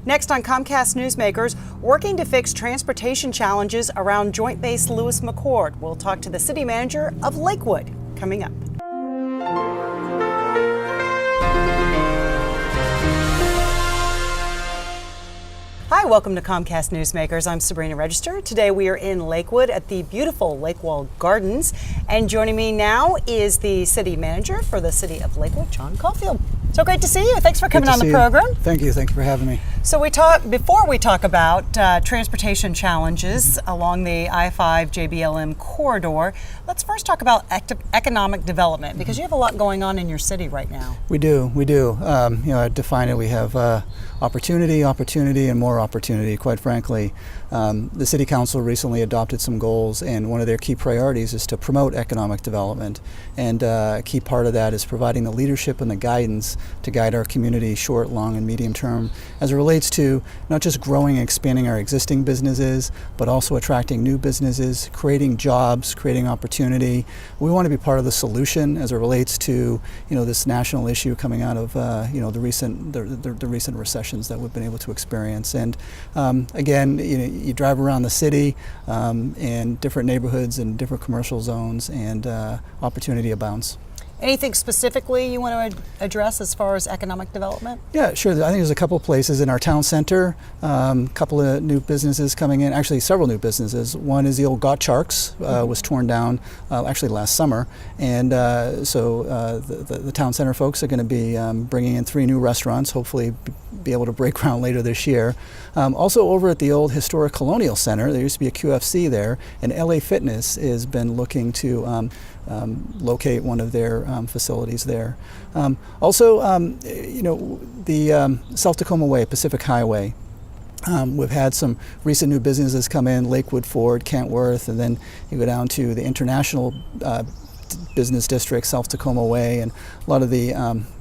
Next on Comcast Newsmakers, working to fix transportation challenges around Joint Base Lewis McChord. We'll talk to the city manager of Lakewood coming up. Hi, welcome to Comcast Newsmakers. I'm Sabrina Register. Today we are in Lakewood at the beautiful Lakewood Gardens. And joining me now is the city manager for the city of Lakewood, John Caulfield. So great to see you. Thanks for coming on the program. Thank you. Thank you for having me. So before we talk about transportation challenges along the I-5 JBLM corridor, let's first talk about economic development, because you have a lot going on in your city right now. We do. I define it. We have opportunity, and more opportunity, quite frankly. The City Council recently adopted some goals, and one of their key priorities is to promote economic development. And a key part of that is providing the leadership and the guidance to guide our community short, long, and medium term as it relates to not just growing and expanding our existing businesses, but also attracting new businesses, creating jobs, creating opportunity. We want to be part of the solution as it relates to this national issue coming out of the recent recessions that we've been able to experience. And again, you drive around the city in different neighborhoods and different commercial zones, and opportunity abounds. Anything specifically you want to address as far as economic development? Yeah, sure. I think there's a couple of places in our town center, a couple of new businesses coming in, actually several new businesses. One is the old Gottschalk's, was torn down actually last summer, and so the town center folks are going to be bringing in 3 new restaurants, hopefully be able to break ground later this year. Also over at the old historic Colonial Center, there used to be a QFC there, and LA Fitness has been looking to locate one of their facilities there. Also, the South Tacoma Way, Pacific Highway. We've had some recent new businesses come in, Lakewood, Ford, Kentworth, and then you go down to the international business district, South Tacoma Way, and a lot of the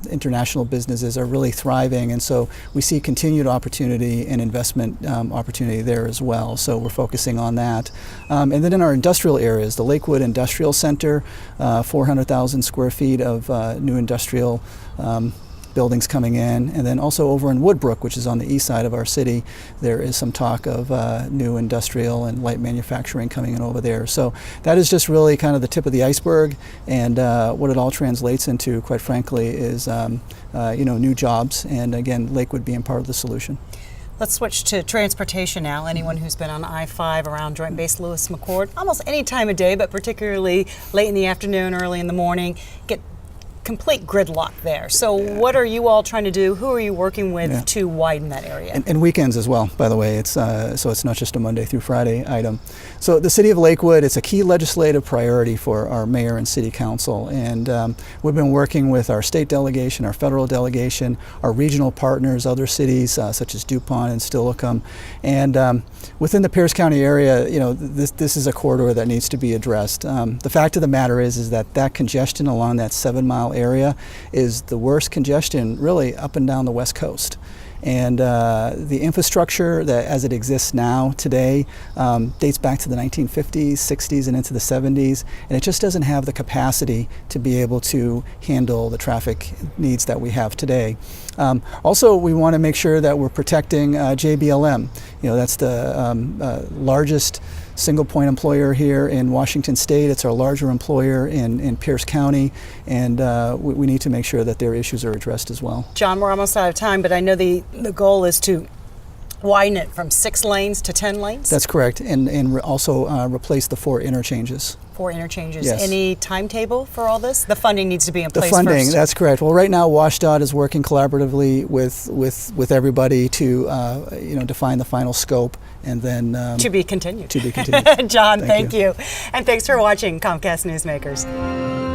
international businesses are really thriving, and so we see continued opportunity and investment opportunity there as well. So we're focusing on that. And then in our industrial areas, the Lakewood Industrial Center, 400,000 square feet of new industrial buildings coming in, and then also over in Woodbrook, which is on the east side of our city, there is some talk of new industrial and light manufacturing coming in over there. So that is just really kind of the tip of the iceberg, and what it all translates into, quite frankly, is new jobs, and again, Lakewood being part of the solution. Let's switch to transportation now. Anyone who's been on I-5 around Joint Base Lewis McChord, almost any time of day, but particularly late in the afternoon, early in the morning, get complete gridlock there. So what are you all trying to do? Who are you working with to widen that area? And weekends as well, by the way. It's so it's not just a Monday through Friday item. So the City of Lakewood, it's a key legislative priority for our mayor and city council, and we've been working with our state delegation, our federal delegation, our regional partners, other cities such as DuPont and Steilacoom, and within the Pierce County area, this is a corridor that needs to be addressed. The fact of the matter is that congestion along that 7-mile area is the worst congestion really up and down the West Coast. And the infrastructure that as it exists now today dates back to the 1950s, 60s, and into the 70s, and it just doesn't have the capacity to be able to handle the traffic needs that we have today. Also, we want to make sure that we're protecting JBLM. That's the largest single point employer here in Washington State. It's our larger employer in Pierce County, and we need to make sure that their issues are addressed as well. John, we're almost out of time, but I know the goal is to widen it from 6 lanes to 10 lanes? That's correct, and also replace the 4 interchanges. 4 interchanges. Yes. Any timetable for all this? The funding needs to be in place first. The funding, first. that's correct. Well, right now WashDOT is working collaboratively with everybody to define the final scope, and then to be continued. To be continued. John, thank you. And thanks for watching Comcast Newsmakers.